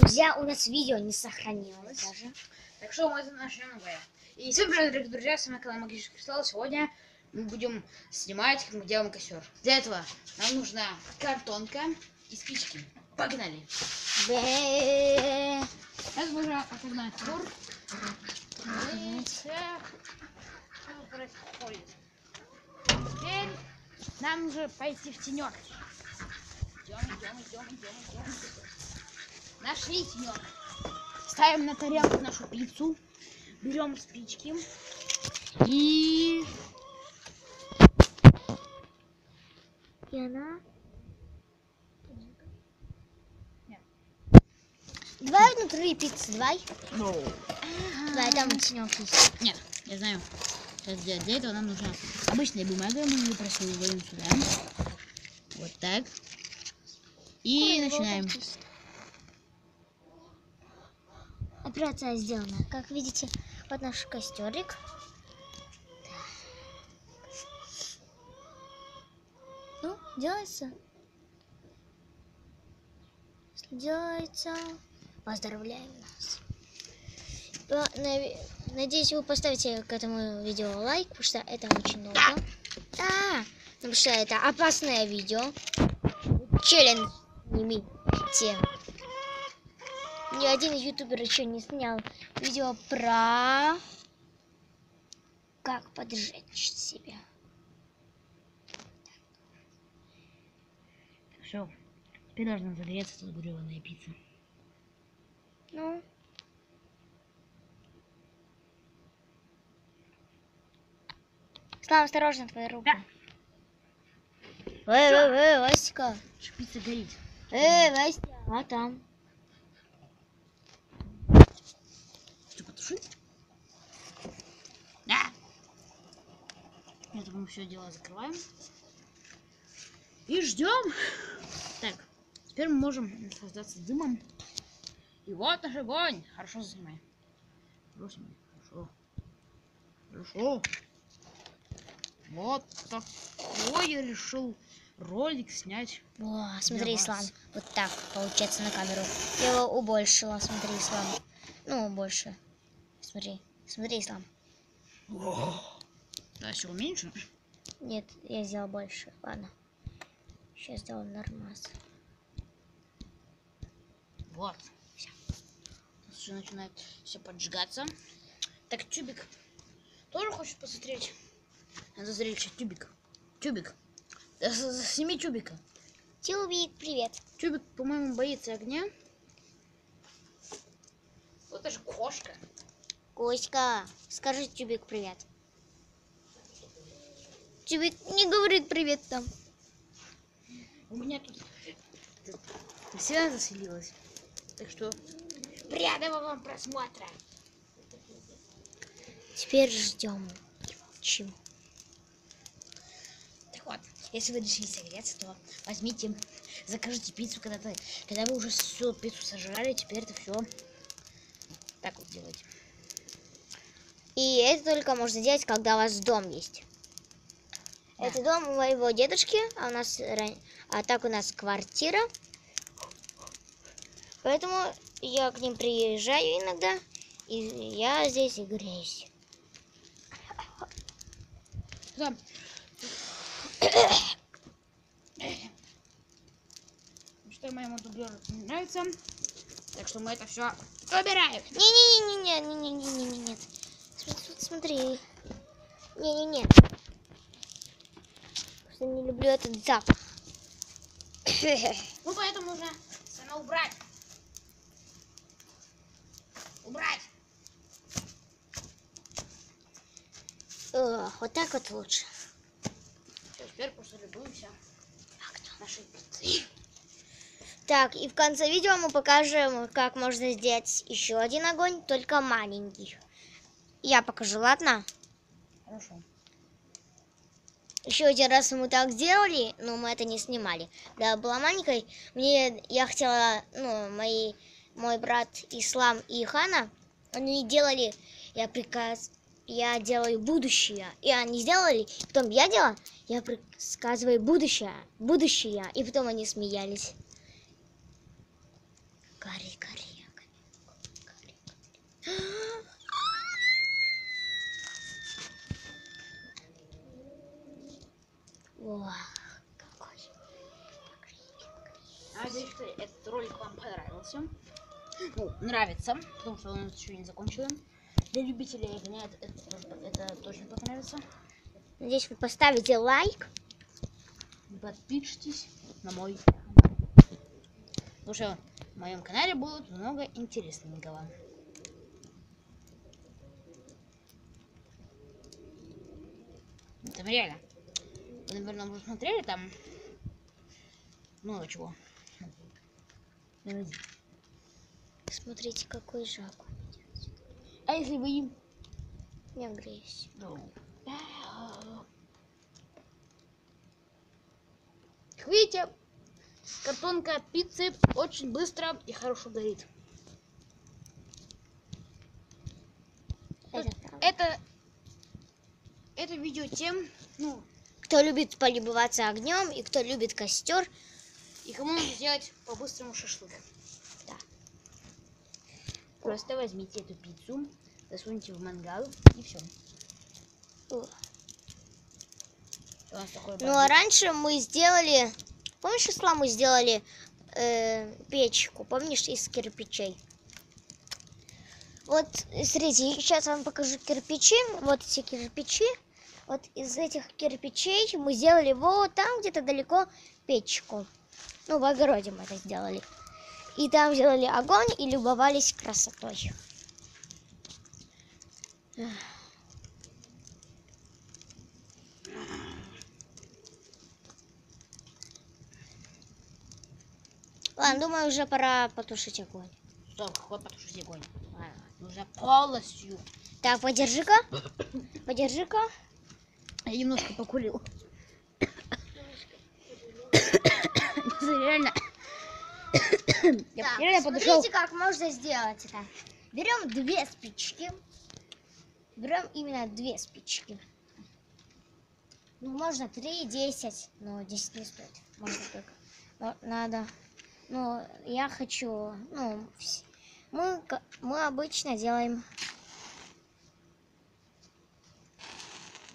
Друзья, у нас видео не сохранилось даже. Так что мы начнем новое. И всем привет, дорогие друзья, с вами канал Магический Кристалл. Сегодня мы будем снимать, как мы делаем костер. Для этого нам нужна картонка и спички. Погнали! Сейчас нужно отогнать тур. Что происходит? Теперь нам нужно пойти в тенек. Идем. Нашли тенек. Ставим на тарелку нашу пиццу. Берем спички. И она... Нет. Давай внутри пиццы, давай. No. Давай, там тенек есть. Нет, я знаю. Сейчас для этого нам нужна обычная бумага. Мы ее просовываем сюда. Вот так. И начинаем. Операция сделана. Как видите, вот наш костерик. Ну, делается. Если делается, поздравляем нас. Надеюсь, вы поставите к этому видео лайк, потому что это очень много. Потому что это опасное видео. Челлендж снимите. Ни один ютубер еще не снял видео про как поджечь себя. Все. Теперь должна загореться эта сгореванная пицца. Ну. Слава, осторожно, твоя рука. Да. Васька. Пицца горит. Васька, а там? Что, потушить? Да. Это мы все дело закрываем. И ждем. Так, теперь мы можем наслаждаться дымом. И вот наш огонь. Хорошо снимай. Хорошо. Вот такой я решил ролик снять. О, смотри, Ислам. Вот так получается на камеру. Я его убольшила, смотри, Ислам. Ну, больше. Смотри, Ислам. Да, все уменьшу. Нет, я сделал больше. Ладно. Сейчас сделаю нормас. Вот. Все. Уже начинает все поджигаться. Так, Тюбик тоже хочет посмотреть? Надо зрелище. Тюбик. Сними Тюбика. Тюбик, привет. Тюбик, по-моему, боится огня. Вот это же кошка. Коська, скажи Тюбик привет. Тюбик не говорит привет там. У меня тут вся заселилась. Так что приятного вам просмотра. Теперь ждем. Чего? Так вот, если вы решили согреться, то возьмите, закажите пиццу, когда вы уже всю пиццу сожрали, теперь это все так вот делайте. И это только можно делать, когда у вас дом есть. Да. Это дом у моего дедушки, а так у нас квартира. Поэтому я к ним приезжаю иногда, и я здесь и греюсь. Да. Что моему дублеру не нравится, так что мы это все убираем. Не. Смотри. Не. Просто не люблю этот запах. Ну поэтому нужно самое убрать. Вот так вот лучше. Все, теперь просто любуемся нашей пиццей. Так, и в конце видео мы покажем, как можно сделать еще один огонь, только маленький. Я покажу, ладно? Хорошо. Еще один раз мы так сделали, но мы это не снимали. Да, была маленькой. Я хотела, мой брат Ислам и Хана, они делали, я я делаю будущее. И они сделали, потом я делала, я предсказываю будущее. И потом они смеялись. Гори, гори, гори. Вау, какой. А надеюсь, что этот ролик вам понравился. Ну, нравится, потому что он еще не закончен. Для любителей огня это точно понравится. Надеюсь, вы поставите лайк. Подпишитесь на мой канал. Потому что в моем канале будет много интересненького. Там реально. Вы, наверное, уже смотрели там много чего. Смотрите, какой жак. А если вы им... Не греюсь. Как видите, картонка от пиццы очень быстро и хорошо горит. Это видео тем, ну, кто любит полюбоваться огнем и кто любит костер. И кому нужно сделать по-быстрому шашлык. Да. Просто возьмите эту пиццу, засуньте в мангал и все. Ну а раньше мы сделали, помнишь, Ислам, мы сделали печку, помнишь, из кирпичей. Вот, смотрите, сейчас вам покажу кирпичи. Вот эти кирпичи. Вот из этих кирпичей мы сделали вот там где-то далеко печку. Ну, в огороде мы это сделали. И там сделали огонь и любовались красотой. Ладно, думаю, уже пора потушить огонь. Стоп, какой потушить огонь? Нужно полностью. Так, подержи-ка. Подержи-ка. Я немножко покурил. Реально. Так, реально подошел. смотрите, как можно сделать это. Берем 2 спички. Берем именно 2 спички. Ну, можно 3, 10. Но 10 не стоит. Можно только. Но надо. Ну, я хочу. Ну, мы обычно делаем.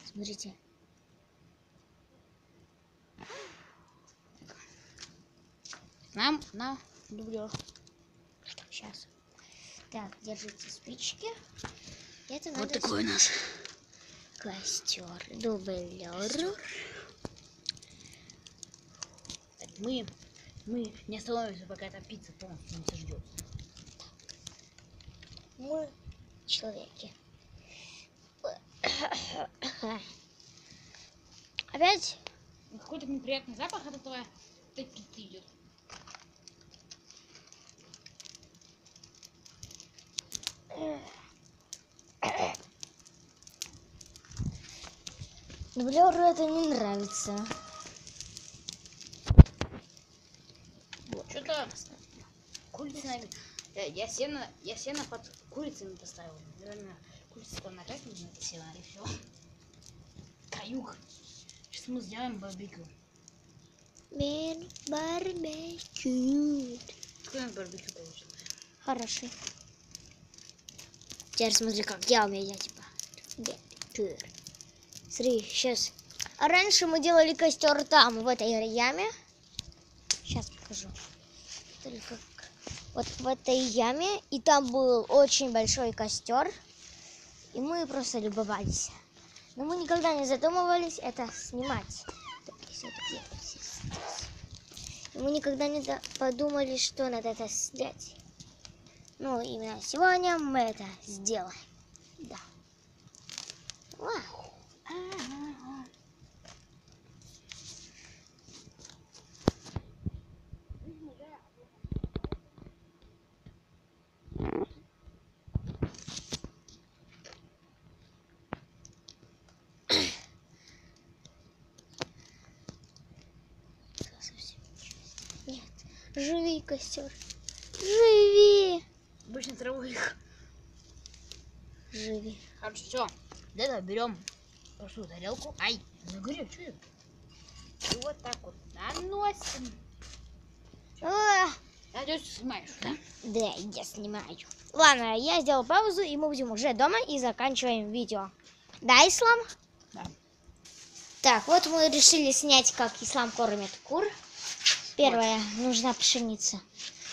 Смотрите. Нам на дублер. Сейчас. Так, держите спички. Это Вот надо такой у нас костер. Дублер. Мы не остановимся, пока эта пицца полностью не сожжется. Мы человеки. Опять? Какой-то неприятный запах от этого пиццы идет. Дублеру это не нравится. Что-то курица. Я сено под курицами поставил. Наверное, курица там накать нужно это сено и все. Каюк. Сейчас мы сделаем барбекю. Барбекю. Какой у нас барбекю получился? Хороший. Теперь смотри, как я умею, типа. Смотри, сейчас. А раньше мы делали костер там, в этой яме. Сейчас покажу. Только вот в этой яме. И там был очень большой костер. И мы просто любовались. Но мы никогда не задумывались это снимать. И мы никогда не подумали, что надо это снять. Ну, именно сегодня мы это сделаем. Да. Вау. Нет, живи, костер. Живи. Обычно траву их. Живи. Короче, все. Для этого берем простую тарелку. Ай, не горячую. И вот так вот наносим. А, Надеюсь, снимаешь, да? Да, я снимаю. Ладно, я сделал паузу, и мы будем уже дома и заканчиваем видео. Да, Ислам? Да. Так, вот мы решили снять, как Ислам кормит кур. Первое, нужна пшеница.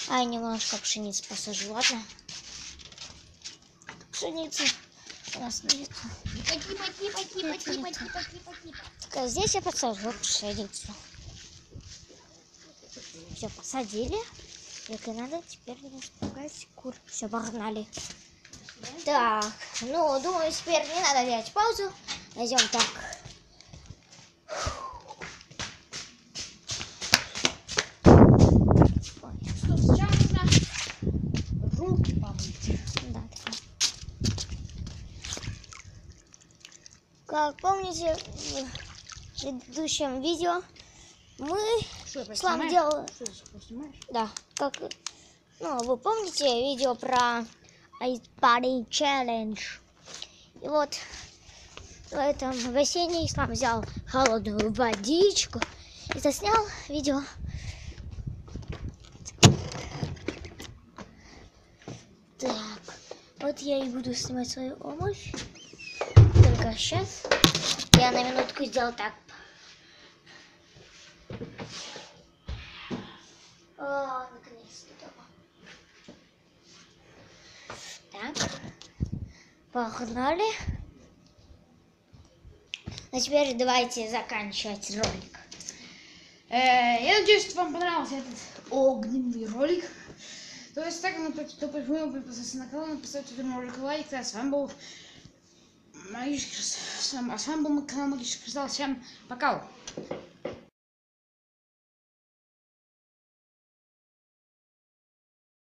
А, немножко пшеницы посажу, ладно? Пшеницы у нас нет. Так, здесь я посажу пшеницу. Все, посадили. Как и надо, теперь не испугать кур. Все, погнали. Так, ну, думаю, теперь не надо делать паузу. Найдем так. Стоп, сначала нужно руки помыть. Да, так. Как помните, в предыдущем видео мы Что, опять с вами снимаешь? делали... Что, снимаешь? Да, как... Ну, вы помните видео про Ice Party Challenge? И вот в этом бассейне Ислам взял холодную водичку и заснял видео. Так, вот я и буду снимать свою обувь. Только сейчас я на минутку сделал так. О, наконец-то дома. Так, погнали. А теперь давайте заканчивать ролик. Я надеюсь, что вам понравился этот огненный ролик. То есть так, кто почему подписаться на канал, поставьте этому ролику лайк. С вами был Магический Кристалл. Всем пока.